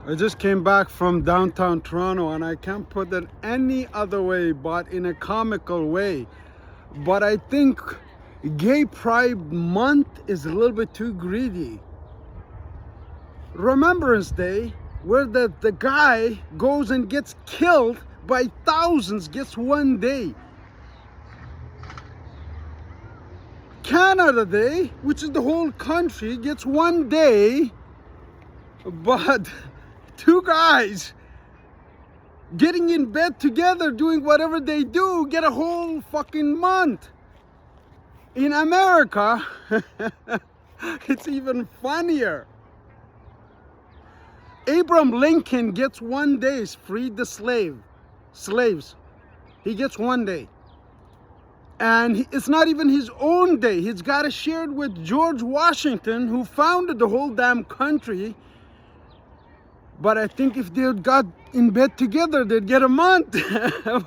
I just came back from downtown Toronto and I can't put it any other way but in a comical way. But I think Gay Pride Month is a little bit too greedy. Remembrance Day, where the guy goes and gets killed by thousands, gets 1 day. Canada Day, which is the whole country, gets 1 day. But two guys getting in bed together doing whatever they do get a whole fucking month. In America, it's even funnier. Abraham Lincoln gets 1 day, freed the slaves. He gets 1 day. And it's not even his own day. He's got to share it with George Washington, who founded the whole damn country. But I think if they got in bed together, they'd get a month.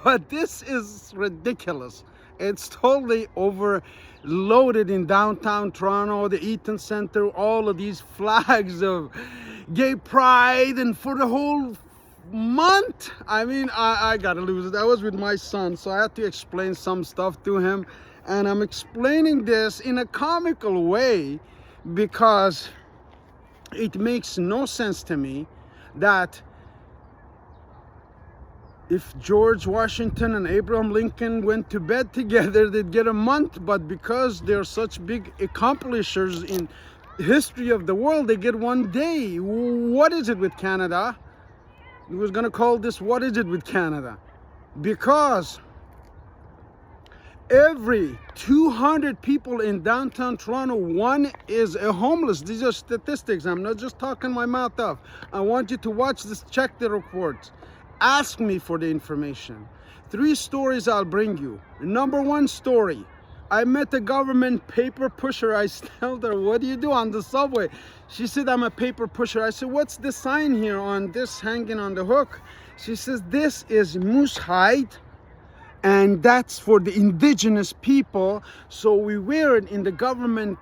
But this is ridiculous. It's totally overloaded in downtown Toronto, the Eaton Center, all of these flags of gay pride, and for the whole month. I mean, I gotta lose it. I was with my son, so I had to explain some stuff to him. And I'm explaining this in a comical way because it makes no sense to me that if George Washington and Abraham Lincoln went to bed together, they'd get a month, but because they're such big accomplishers in history of the world, they get 1 day. What is it with Canada? I was gonna call this "What is it with Canada?" Because every 200 people in downtown Toronto, one is a homeless. These are statistics. I'm not just talking my mouth off. I want you to watch this, check the reports. Ask me for the information. 3 stories I'll bring you. Number 1 story. I met a government paper pusher. I told her, "What do you do on the subway?" She said, "I'm a paper pusher." I said, "What's the sign here on this hanging on the hook?" She says, "This is moose hide, and that's for the indigenous people. So we wear it in the government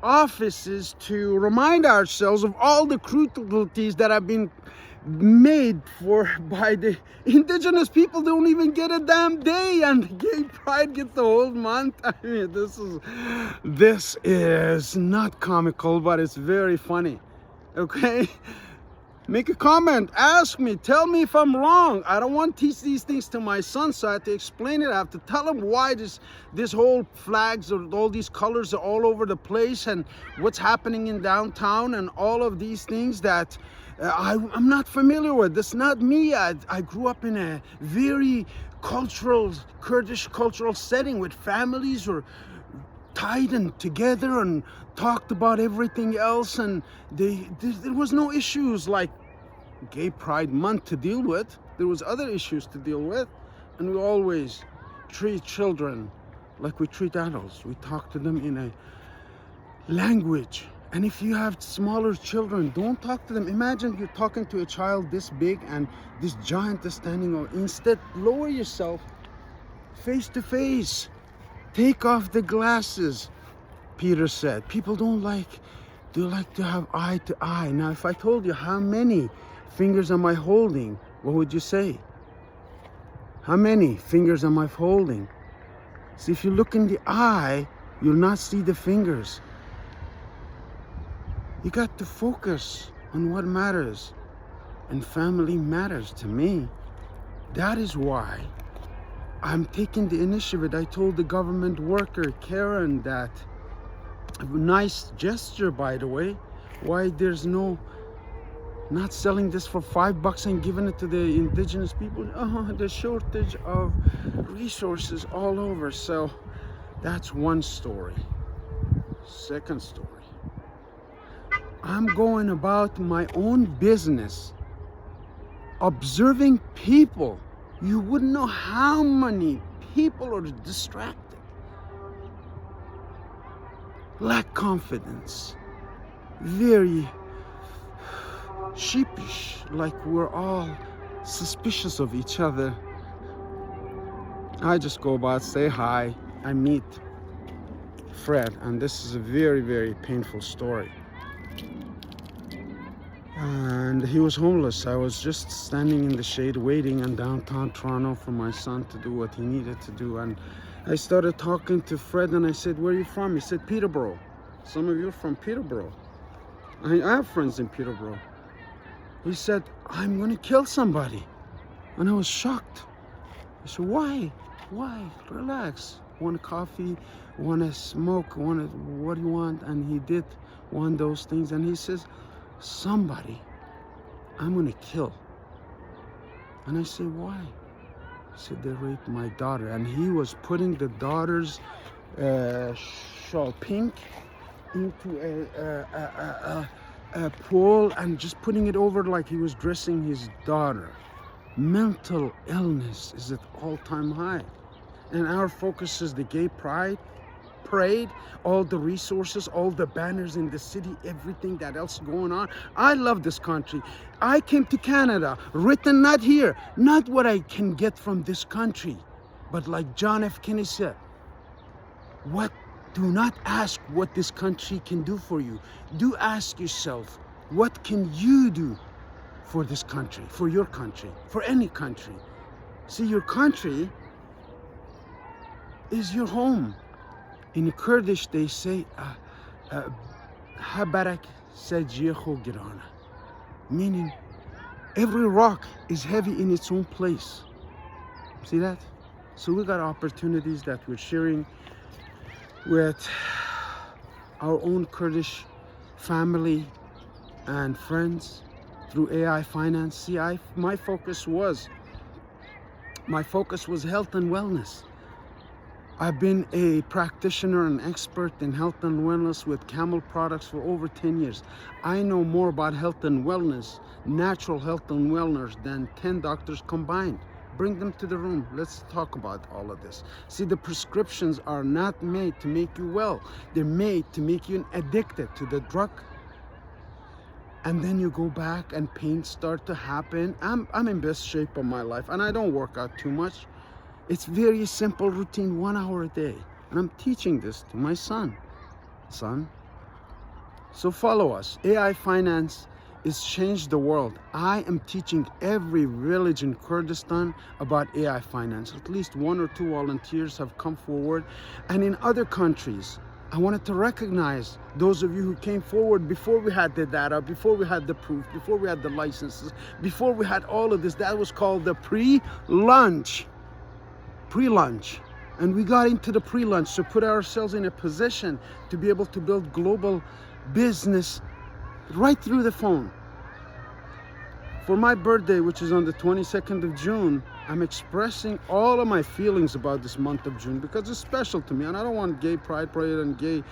offices to remind ourselves of all the cruelties that have been made by the indigenous people. They don't even get a damn day, and gay pride gets the whole month." I mean, this is not comical, but it's very funny. Okay, make a comment, ask me, tell me if I'm wrong. I don't want to teach these things to my son, so I have to explain it. I have to tell him why this whole flags or all these colors are all over the place, and what's happening in downtown, and all of these things that I'm not familiar with. That's not me. I grew up in a very Kurdish cultural setting with families who are tied and together and talked about everything else, and there was no issues like Gay Pride Month to deal with. There was other issues to deal with, and we always treat children like we treat adults. We talk to them in a language. And if you have smaller children, don't talk to them. Imagine you're talking to a child this big and this giant is standing over. Instead, lower yourself face to face. Take off the glasses, Peter said. People they like to have eye to eye. Now, if I told you how many fingers am I holding, what would you say? How many fingers am I holding? See, if you look in the eye, you'll not see the fingers. You got to focus on what matters, and family matters to me. That is why I'm taking the initiative. I told the government worker, Karen, that a nice gesture, by the way, why there's not selling this for $5 and giving it to the indigenous people. The shortage of resources all over. So that's one story. Second story. I'm going about my own business, observing people. You wouldn't know how many people are distracted, lack confidence, very sheepish, like we're all suspicious of each other. I just go about, say hi. I meet Fred, and this is a very, very painful story. And he was homeless. I was just standing in the shade waiting in downtown Toronto for my son to do what he needed to do. And I started talking to Fred and I said, where are you from? He said, Peterborough. Some of you are from Peterborough. I have friends in Peterborough. He said, I'm going to kill somebody. And I was shocked. I said, why? Why? Relax. Want a coffee? Want to smoke? What do you want? And he did one of those things. And he says, somebody I'm going to kill. And I said, why? He said, they raped my daughter. And he was putting the daughter's shawl pink into a pool and just putting it over like he was dressing his daughter. Mental illness is at all-time high. And our focus is the gay pride parade, all the resources, all the banners in the city, everything that else going on. I love this country. I came to Canada, written not here, not what I can get from this country, but like John F. Kennedy said, do not ask what this country can do for you. Do ask yourself, what can you do for this country, for your country, for any country? See, your country is your home. In Kurdish, they say, Habarak Sajiho Girana, meaning every rock is heavy in its own place. See that? So we got opportunities that we're sharing with our own Kurdish family and friends through AI Finance. See, my focus was health and wellness. I've been a practitioner and expert in health and wellness with Camel products for over 10 years. I know more about health and wellness, natural health and wellness, than 10 doctors combined. Bring them to the room. Let's talk about all of this. See, the prescriptions are not made to make you well. They're made to make you addicted to the drug. And then you go back and pain start to happen. I'm in best shape of my life and I don't work out too much. It's very simple routine, 1 hour a day. And I'm teaching this to my son. So follow us. AI Finance is changed the world. I am teaching every village in Kurdistan about AI Finance. At least 1 or 2 volunteers have come forward. And in other countries, I wanted to recognize those of you who came forward before we had the data, before we had the proof, before we had the licenses, before we had all of this. That was called the pre-launch. And we got into the pre-launch to put ourselves in a position to be able to build global business right through the phone. For my birthday, which is on the 22nd of June, I'm expressing all of my feelings about this month of June because it's special to me, and I don't want gay pride parade and gay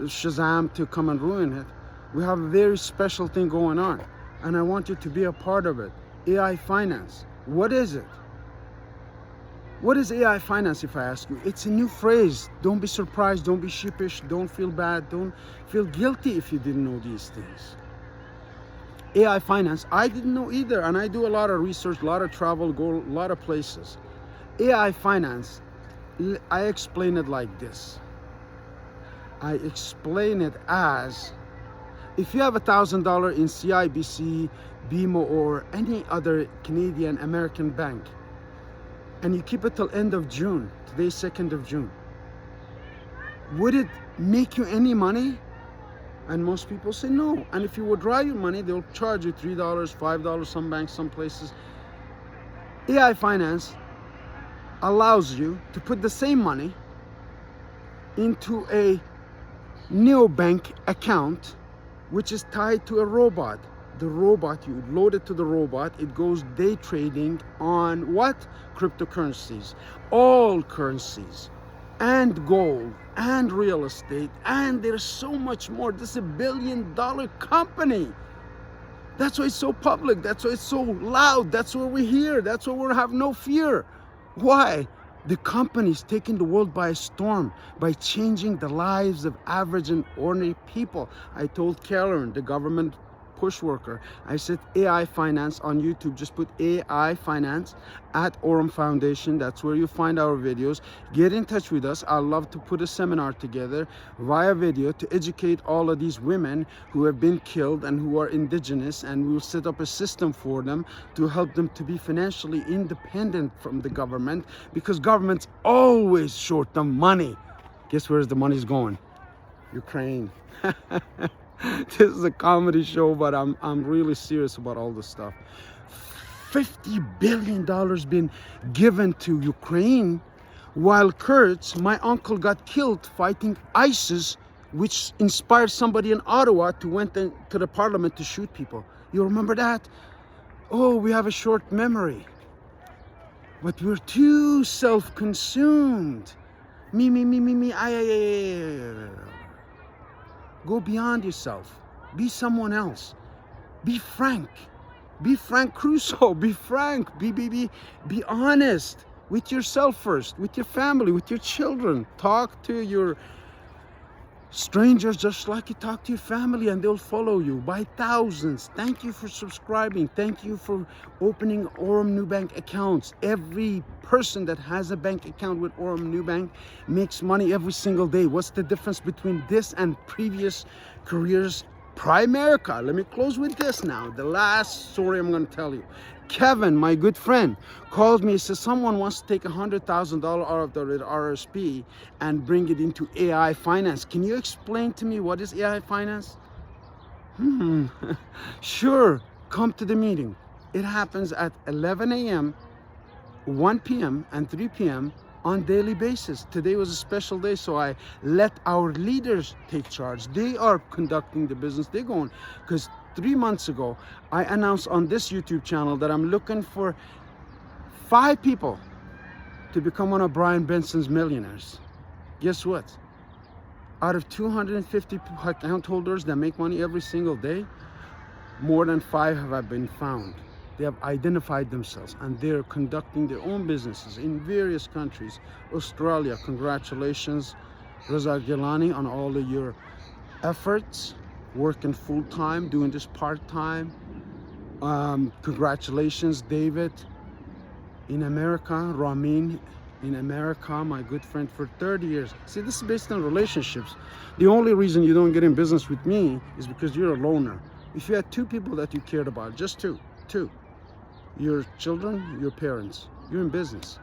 Shazam to come and ruin it. We have a very special thing going on, and I want you to be a part of it. AI Finance. What is it? What is AI Finance, if I ask you? It's a new phrase. Don't be surprised. Don't be sheepish. Don't feel bad. Don't feel guilty if you didn't know these things. AI Finance, I didn't know either. And I do a lot of research, a lot of travel, go a lot of places. AI Finance, I explain it like this. I explain it as, if you have $1,000 in CIBC, BMO, or any other Canadian American bank, and you keep it till end of June, today's 2nd of June, would it make you any money? And most people say no. And if you withdraw your money, they'll charge you $3, $5, some banks, some places. AI Finance allows you to put the same money into a neobank account, which is tied to a robot. The robot, you load it to the robot, it goes day trading on what? Cryptocurrencies, all currencies, and gold, and real estate, and there's so much more. This is $1 billion company. That's why it's so public. That's why it's so loud. That's why we're here. That's why we have no fear. Why? The company's taking the world by storm by changing the lives of average and ordinary people. I told Karen, the government push worker. I said AI Finance on YouTube. Just put AI Finance at Orem Foundation. That's where you find our videos. Get in touch with us. I'd love to put a seminar together via video to educate all of these women who have been killed and who are indigenous, and we'll set up a system for them to help them to be financially independent from the government, because government's always short the money. Guess where the money's going? Ukraine. This is a comedy show, but I'm really serious about all this stuff. $50 billion been given to Ukraine, while Kurds, my uncle, got killed fighting ISIS, which inspired somebody in Ottawa to went to the parliament to shoot people. You remember that? Oh, we have a short memory. But we're too self-consumed. Me, I. Go beyond yourself. Be someone else. Be frank. Be Frank Crusoe. Be frank. Be honest with yourself first, with your family, with your children. Talk to your strangers just like you talk to your family, and they'll follow you by thousands. Thank you for subscribing. Thank you for opening Orem Nubank accounts. Every person that has a bank account with Orem Nubank makes money every single day. What's the difference between this and previous careers? Primerica. Let me close with this now. The last story I'm going to tell you. Kevin, my good friend, called me. He says someone wants to take $100,000 out of the RSP and bring it into AI Finance. Can you explain to me what is AI Finance? Sure. Come to the meeting. It happens at 11 a.m., 1 p.m., and 3 p.m. on daily basis. Today was a special day, so I let our leaders take charge. They are conducting the business. They're going, because 3 months ago, I announced on this YouTube channel that I'm looking for 5 people to become one of Brian Benson's millionaires. Guess what? Out of 250 account holders that make money every single day, more than 5 have been found. They have identified themselves, and they're conducting their own businesses in various countries. Australia, congratulations, Reza Gilani, on all of your efforts. Working full-time, doing this part-time. Congratulations, David. In America, Ramin, in America, my good friend for 30 years. See, this is based on relationships. The only reason you don't get in business with me is because you're a loner. If you had 2 people that you cared about, just two, your children, your parents, you're in business.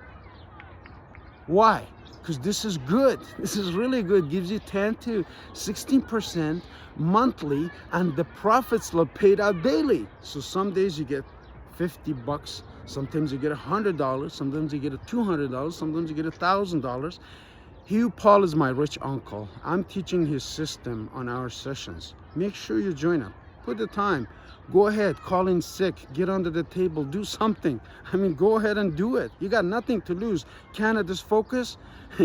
Why? Because this is good. This is really good. Gives you 10 to 16% monthly, and the profits are paid out daily. So some days you get $50, sometimes you get $100, sometimes you get $200, sometimes you get $1,000. Hugh Paul is my rich uncle. I'm teaching his system on our sessions. Make sure you join up. Put the time. Go ahead, call in sick, get under the table, do something. I mean, go ahead and do it. You got nothing to lose. Canada's focus,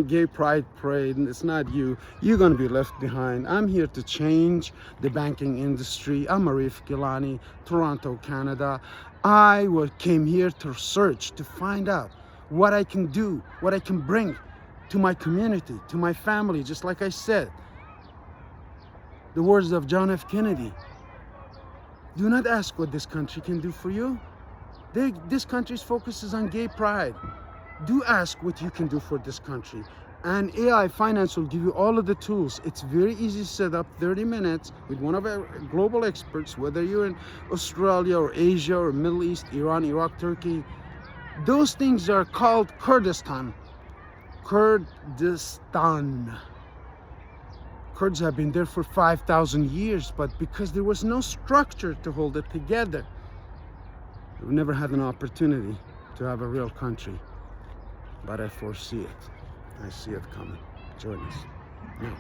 gay pride parade, and it's not you. You're going to be left behind. I'm here to change the banking industry. I'm Arif Gilani, Toronto, Canada. I came here to search, to find out what I can do, what I can bring to my community, to my family, just like I said. The words of John F. Kennedy. Do not ask what this country can do for you. This country's focus is on gay pride. Do ask what you can do for this country. And AI Finance will give you all of the tools. It's very easy to set up, 30 minutes with one of our global experts, whether you're in Australia or Asia or Middle East, Iran, Iraq, Turkey. Those things are called Kurdistan. Kurdistan. Kurds have been there for 5,000 years, but because there was no structure to hold it together, we've never had an opportunity to have a real country. But I foresee it. I see it coming. Join us now.